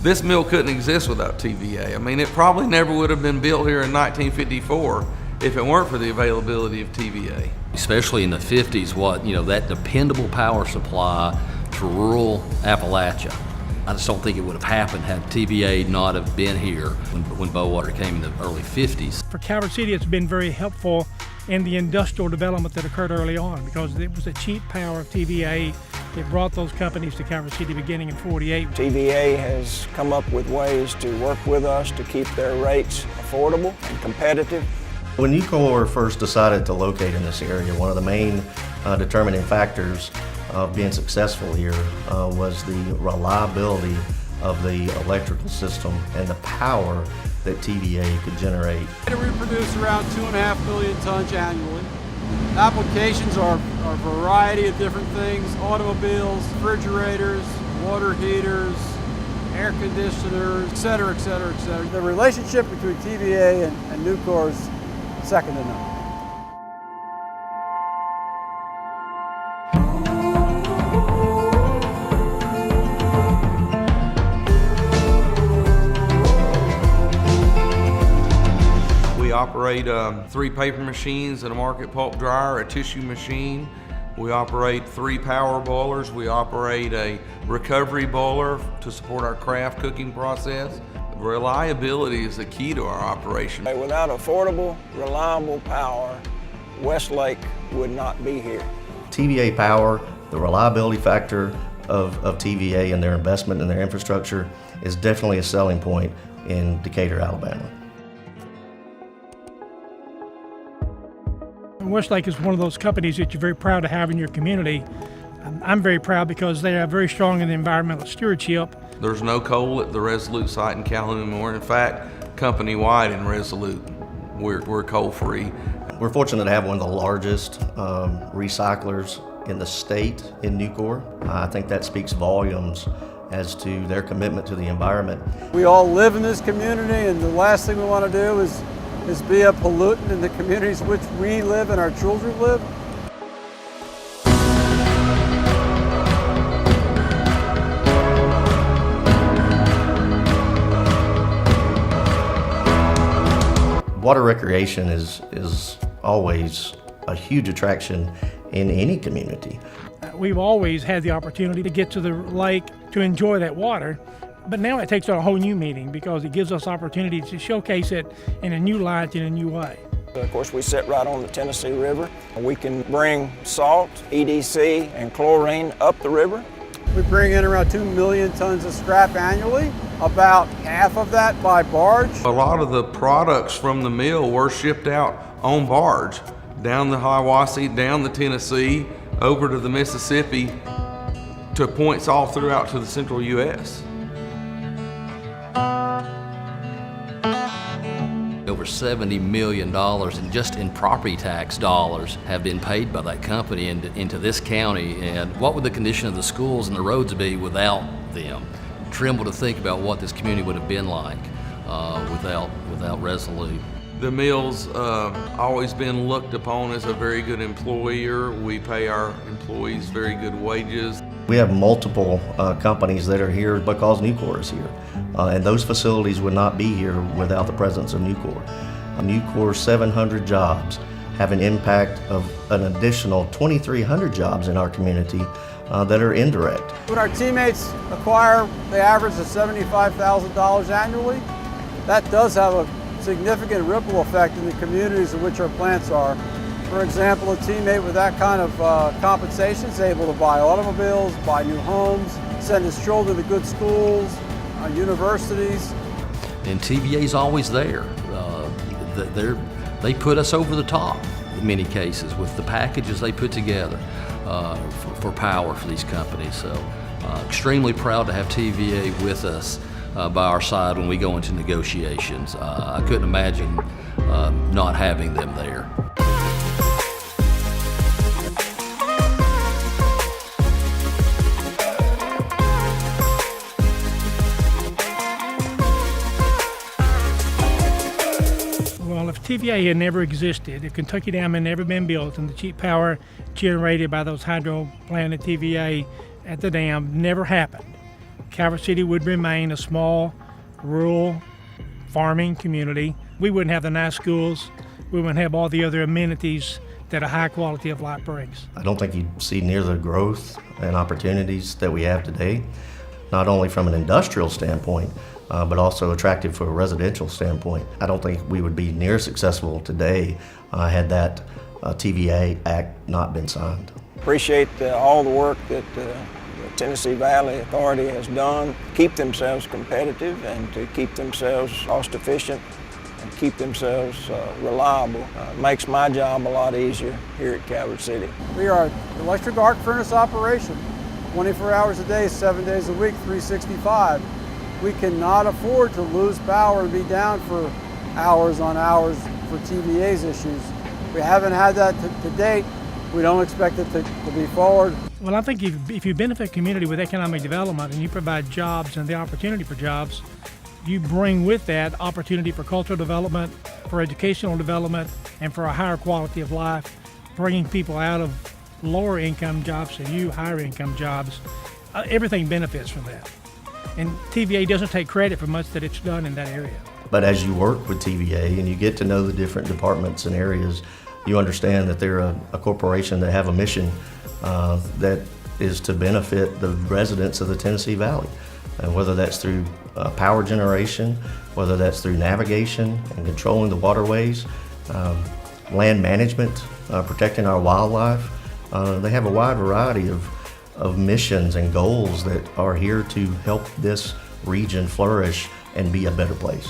This mill couldn't exist without TVA. I mean, it probably never would have been built here in 1954 if it weren't for the availability of TVA. Especially in the 50s, that dependable power supply to rural Appalachia. I just don't think it would have happened had TVA not have been here when Bowater came in the early 50s. For Calvert City, it's been very helpful in the industrial development that occurred early on because it was the cheap power of TVA that brought those companies to Calvert City beginning in '48. TVA has come up with ways to work with us to keep their rates affordable and competitive. When Nucor first decided to locate in this area, one of the main determining factors of being successful here was the reliability of the electrical system and the power that TVA could generate. We produce around 2.5 million tons annually. Applications are a variety of different things: automobiles, refrigerators, water heaters, air conditioners, et cetera, et cetera, et cetera. The relationship between TVA and Nucor is second to none. We operate 3 paper machines and a market pulp dryer, a tissue machine. We operate 3 power boilers. We operate a recovery boiler to support our craft cooking process. Reliability is the key to our operation. Without affordable, reliable power, Westlake would not be here. TVA Power, the reliability factor of TVA and their investment in their infrastructure is definitely a selling point in Decatur, Alabama. Westlake is one of those companies that you're very proud to have in your community. I'm very proud because they are very strong in the environmental stewardship. There's no coal at the Resolute site in Calhoun anymore. In fact, company-wide in Resolute, we're coal-free. We're fortunate to have one of the largest recyclers in the state in Nucor. I think that speaks volumes as to their commitment to the environment. We all live in this community, and the last thing we want to do is be a pollutant in the communities which we live and our children live. Water recreation is always a huge attraction in any community. We've always had the opportunity to get to the lake to enjoy that water, but now it takes on a whole new meaning because it gives us opportunity to showcase it in a new light, in a new way. Of course, we sit right on the Tennessee River. We can bring salt, EDC, and chlorine up the river. We bring in around 2 million tons of scrap annually, about half of that by barge. A lot of the products from the mill were shipped out on barge, down the Hiwassee, down the Tennessee, over to the Mississippi, to points all throughout to the central U.S. Over $70 million in property tax dollars have been paid by that company into this county. And what would the condition of the schools and the roads be without them? Tremble to think about what this community would have been like without Resolute. The mill's always been looked upon as a very good employer. We pay our employees very good wages. We have multiple companies that are here because Nucor is here. And those facilities would not be here without the presence of Nucor. Nucor's 700 jobs have an impact of an additional 2,300 jobs in our community that are indirect. When our teammates acquire the average of $75,000 annually, that does have a significant ripple effect in the communities in which our plants are. For example, a teammate with that kind of compensation is able to buy automobiles, buy new homes, send his children to good schools, universities. And TVA's always there. They put us over the top in many cases with the packages they put together for power for these companies. So extremely proud to have TVA with us by our side when we go into negotiations. I couldn't imagine not having them there. Well, if TVA had never existed, if Kentucky Dam had never been built and the cheap power generated by those hydro plant at TVA at the dam never happened, Calvert City would remain a small, rural, farming community. We wouldn't have the nice schools. We wouldn't have all the other amenities that a high quality of life brings. I don't think you'd see near the growth and opportunities that we have today, not only from an industrial standpoint, but also attractive for a residential standpoint. I don't think we would be near successful today had that TVA Act not been signed. Appreciate all the work that the Tennessee Valley Authority has done to keep themselves competitive and to keep themselves cost efficient and keep themselves reliable. Makes my job a lot easier here at Calvert City. We are an electric arc furnace operation, 24 hours a day, 7 days a week, 365. We cannot afford to lose power and be down for hours on hours for TVA's issues. We haven't had that to date. We don't expect it to be forward. Well, I think if you benefit community with economic development and you provide jobs and the opportunity for jobs, you bring with that opportunity for cultural development, for educational development, and for a higher quality of life, bringing people out of lower income jobs to higher income jobs. Everything benefits from that. And TVA doesn't take credit for much that it's done in that area. But as you work with TVA and you get to know the different departments and areas, you understand that they're a corporation that have a mission that is to benefit the residents of the Tennessee Valley. And whether that's through power generation, whether that's through navigation and controlling the waterways, land management, protecting our wildlife. They have a wide variety of missions and goals that are here to help this region flourish and be a better place.